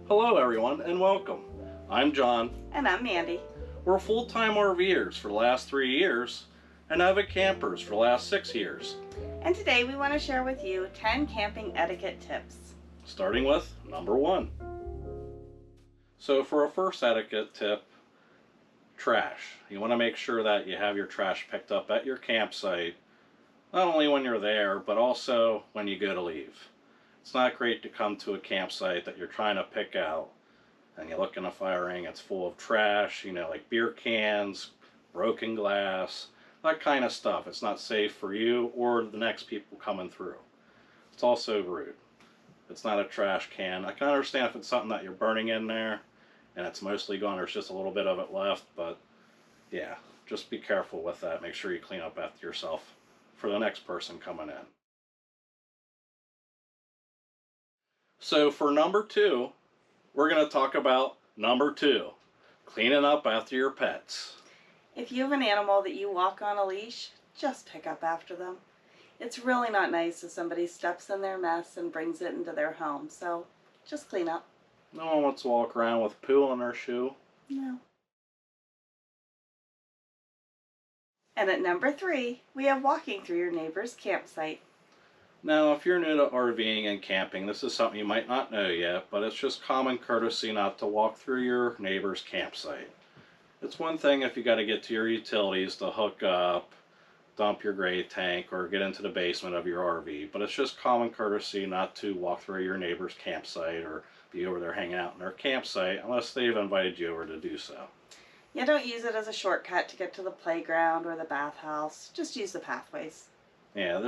Hello everyone and welcome. I'm John. And I'm Mandy. We're full-time RVers for the last 3 years and avid campers for the last 6 years. And today we want to share with you 10 camping etiquette tips. Starting with number 1. So for a first etiquette tip, trash. You want to make sure that you have your trash picked up at your campsite, not only when you're there, but also when you go to leave. It's not great to come to a campsite that you're trying to pick out and you look in a fire ring, it's full of trash, like beer cans, broken glass, that kind of stuff. It's not safe for you or the next people coming through. It's also rude. It's not a trash can. I can understand if it's something that you're burning in there and it's mostly gone, there's just a little bit of it left, but yeah, just be careful with that. Make sure you clean up after yourself for the next person coming in. So for number 2, we're going to talk about number 2, cleaning up after your pets. If you have an animal that you walk on a leash, just pick up after them. It's really not nice if somebody steps in their mess and brings it into their home, so just clean up. No one wants to walk around with poo on their shoe. No. And at number 3, we have walking through your neighbor's campsite. Now, if you're new to RVing and camping, this is something you might not know yet, but it's just common courtesy not to walk through your neighbor's campsite. It's one thing if you got to get to your utilities to hook up, dump your gray tank, or get into the basement of your RV, but it's just common courtesy not to walk through your neighbor's campsite or be over there hanging out in their campsite unless they've invited you over to do so. Yeah, don't use it as a shortcut to get to the playground or the bathhouse. Just use the pathways. Yeah,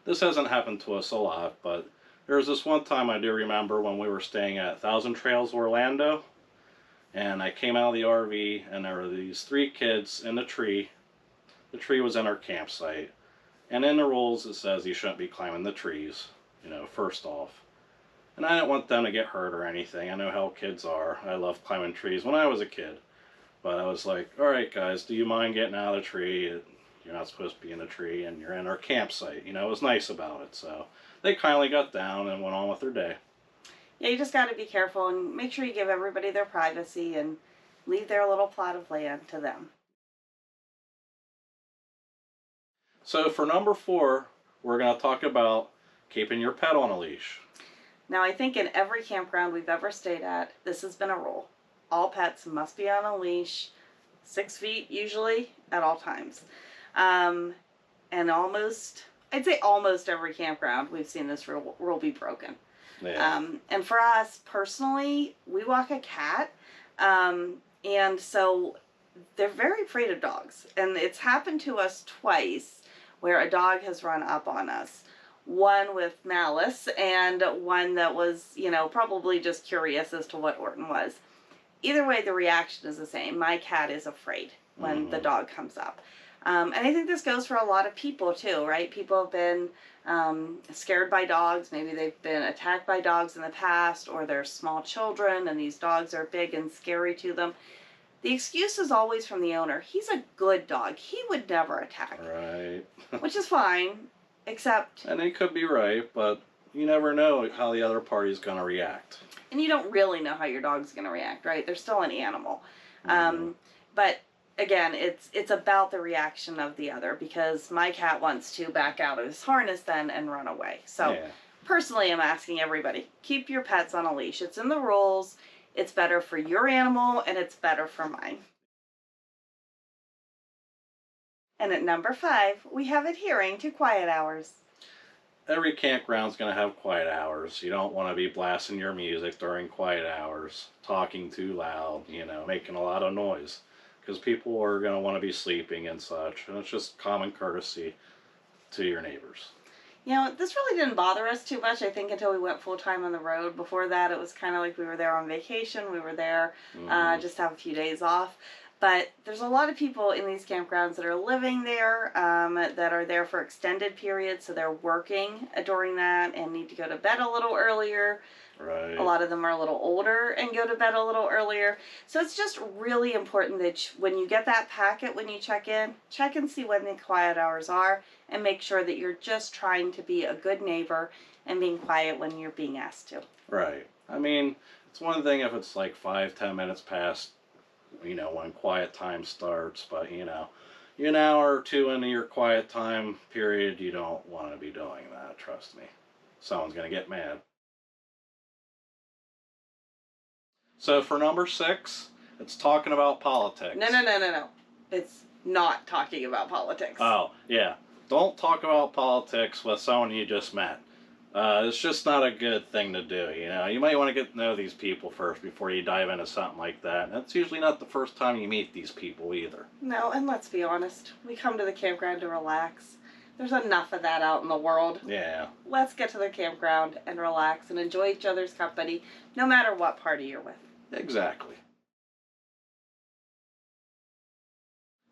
this hasn't happened to us a lot, but there was this one time I do remember when we were staying at Thousand Trails, Orlando, and I came out of the RV and there were these 3 kids in the tree. The tree was in our campsite, and in the rules it says you shouldn't be climbing the trees, first off. And I didn't want them to get hurt or anything. I know how kids are. I loved climbing trees when I was a kid. But I was like, alright guys, do you mind getting out of the tree? You're not supposed to be in the tree and you're in our campsite. It was nice about it. So they kindly got down and went on with their day. Yeah, you just got to be careful and make sure you give everybody their privacy and leave their little plot of land to them. So for number 4, we're going to talk about keeping your pet on a leash. Now, I think in every campground we've ever stayed at, this has been a rule. All pets must be on a leash, 6 feet usually, at all times. And I'd say almost every campground we've seen this rule be broken. Yeah. And for us personally, we walk a cat, and so they're very afraid of dogs. And it's happened to us twice where a dog has run up on us. One with malice and one that was, probably just curious as to what Orton was. Either way, the reaction is the same. My cat is afraid when the dog comes up. And I think this goes for a lot of people too, right? People have been scared by dogs. Maybe they've been attacked by dogs in the past, or they're small children and these dogs are big and scary to them. The excuse is always from the owner. He's a good dog. He would never attack. Right. Which is fine, except... And they could be right, but you never know how the other party's going to react. And you don't really know how your dog's going to react, right? They're still an animal. But again, it's about the reaction of the other, because my cat wants to back out of his harness then and run away. So yeah. Personally, I'm asking everybody, keep your pets on a leash. It's in the rules. It's better for your animal, and it's better for mine. And at number 5, we have adhering to quiet hours. Every campground's going to have quiet hours. You don't want to be blasting your music during quiet hours, talking too loud, making a lot of noise, because people are going to want to be sleeping and such, and it's just common courtesy to your neighbors. This really didn't bother us too much, I think, until we went full-time on the road. Before that, it was kind of like we were there on vacation. We were there just to have a few days off. But there's a lot of people in these campgrounds that are living there, that are there for extended periods, so they're working during that and need to go to bed a little earlier. Right. A lot of them are a little older and go to bed a little earlier. So it's just really important that when you get that packet when you check and see when the quiet hours are, and make sure that you're just trying to be a good neighbor and being quiet when you're being asked to. Right. I mean, It's one thing if it's like 5-10 minutes past, when quiet time starts, but you're an hour or two into your quiet time period, you don't want to be doing that, trust me. Someone's going to get mad. So for number 6, it's talking about politics. No. It's not talking about politics. Oh, yeah. Don't talk about politics with someone you just met. It's just not a good thing to do, You might want to get to know these people first before you dive into something like that. And that's usually not the first time you meet these people either. No, and let's be honest. We come to the campground to relax. There's enough of that out in the world. Yeah. Let's get to the campground and relax and enjoy each other's company, no matter what party you're with. Exactly.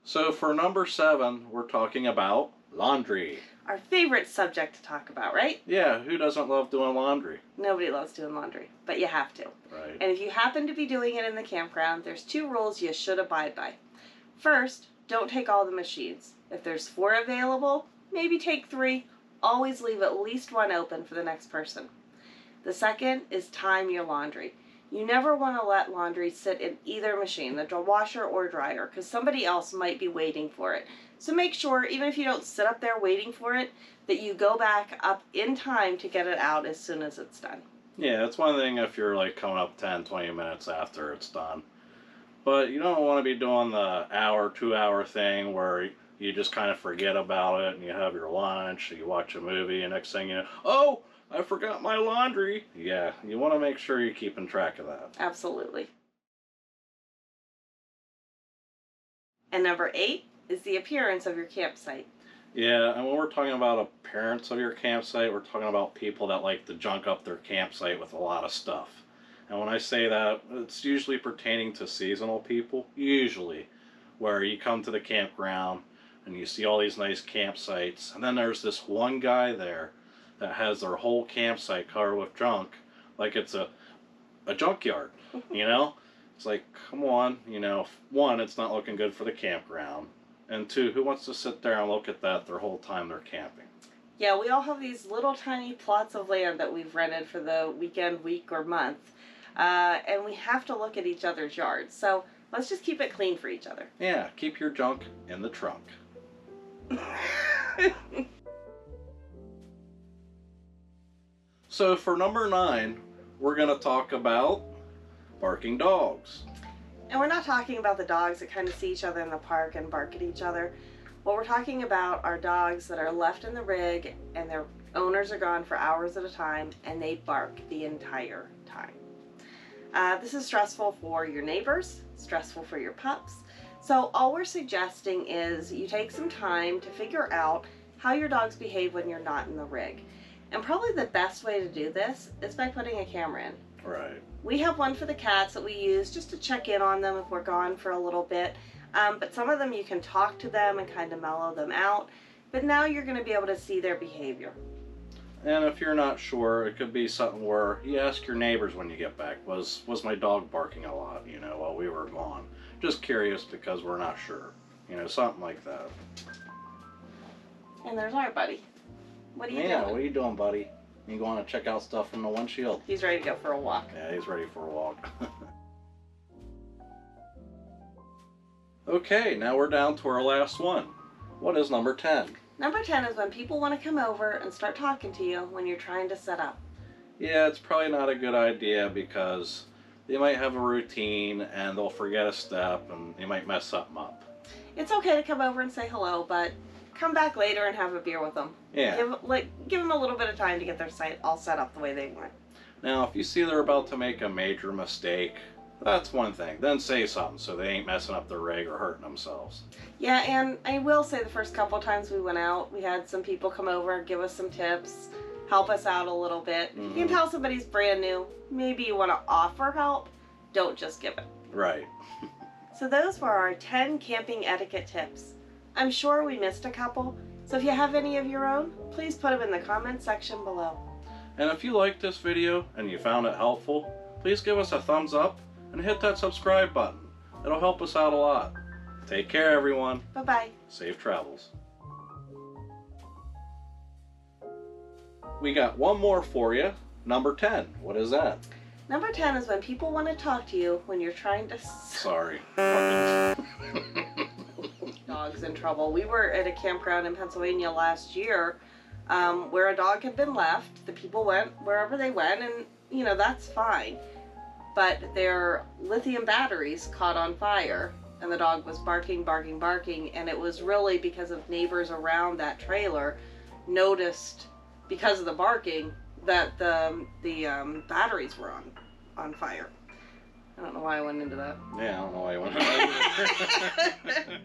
So for number 7, we're talking about laundry. Our favorite subject to talk about, right? Yeah, who doesn't love doing laundry? Nobody loves doing laundry, but you have to. Right. And if you happen to be doing it in the campground, there's 2 rules you should abide by. First, don't take all the machines. If there's 4 available, maybe take 3. Always leave at least 1 open for the next person. The second is time your laundry. You never want to let laundry sit in either machine, the washer or dryer, because somebody else might be waiting for it. So make sure, even if you don't sit up there waiting for it, that you go back up in time to get it out as soon as it's done. Yeah, it's one thing if you're like coming up 10-20 minutes after it's done. But you don't want to be doing the hour, 2-hour thing where you just kind of forget about it and you have your lunch, you watch a movie, and next thing you know, oh, I forgot my laundry. Yeah, you want to make sure you're keeping track of that. Absolutely. And number 8 is the appearance of your campsite. Yeah, and when we're talking about appearance of your campsite, we're talking about people that like to junk up their campsite with a lot of stuff. And when I say that, it's usually pertaining to seasonal people, usually, where you come to the campground and you see all these nice campsites, and then there's this one guy there that has their whole campsite covered with junk, like it's a junkyard, It's like, come on, 1, it's not looking good for the campground, and 2, who wants to sit there and look at that their whole time they're camping? Yeah, we all have these little tiny plots of land that we've rented for the weekend, week, or month, and we have to look at each other's yards, so let's just keep it clean for each other. Yeah, keep your junk in the trunk. So for number 9, we're going to talk about barking dogs. And we're not talking about the dogs that kind of see each other in the park and bark at each other. What we're talking about are dogs that are left in the rig and their owners are gone for hours at a time and they bark the entire time. This is stressful for your neighbors, stressful for your pups. So all we're suggesting is you take some time to figure out how your dogs behave when you're not in the rig. And probably the best way to do this is by putting a camera in. Right. We have one for the cats that we use just to check in on them if we're gone for a little bit. But some of them you can talk to them and kind of mellow them out. But now you're going to be able to see their behavior. And if you're not sure, it could be something where you ask your neighbors when you get back, was my dog barking a lot, while we were gone? Just curious because we're not sure. Something like that. And there's our buddy. What are you doing? Yeah, what are you doing, buddy? You going to check out stuff from the windshield? He's ready to go for a walk. Yeah, he's ready for a walk. Okay, now we're down to our last one. What is number 10? Number 10 is when people want to come over and start talking to you when you're trying to set up. Yeah, it's probably not a good idea because they might have a routine and they'll forget a step and they might mess something up. It's okay to come over and say hello, but come back later and have a beer with them. Yeah. Give them a little bit of time to get their site all set up the way they want. Now, if you see they're about to make a major mistake, that's one thing. Then say something so they ain't messing up their rig or hurting themselves. Yeah, and I will say the first couple times we went out, we had some people come over, give us some tips, help us out a little bit. You can tell somebody's brand new. Maybe you want to offer help. Don't just give it. Right. So those were our 10 camping etiquette tips. I'm sure we missed a couple, so if you have any of your own, please put them in the comments section below. And if you liked this video and you found it helpful, please give us a thumbs up and hit that subscribe button. It'll help us out a lot. Take care, everyone. Bye-bye. Safe travels. We got one more for you. Number 10. What is that? Number 10 is when people want to talk to you when you're trying to... Sorry. Dogs in trouble. We were at a campground in Pennsylvania last year where a dog had been left. The people went wherever they went, and, you know, that's fine. But their lithium batteries caught on fire, and the dog was barking, barking, barking, and it was really because of neighbors around that trailer noticed, because of the barking, that the batteries were on fire. I don't know why I went into that. Yeah, I don't know why I went into that.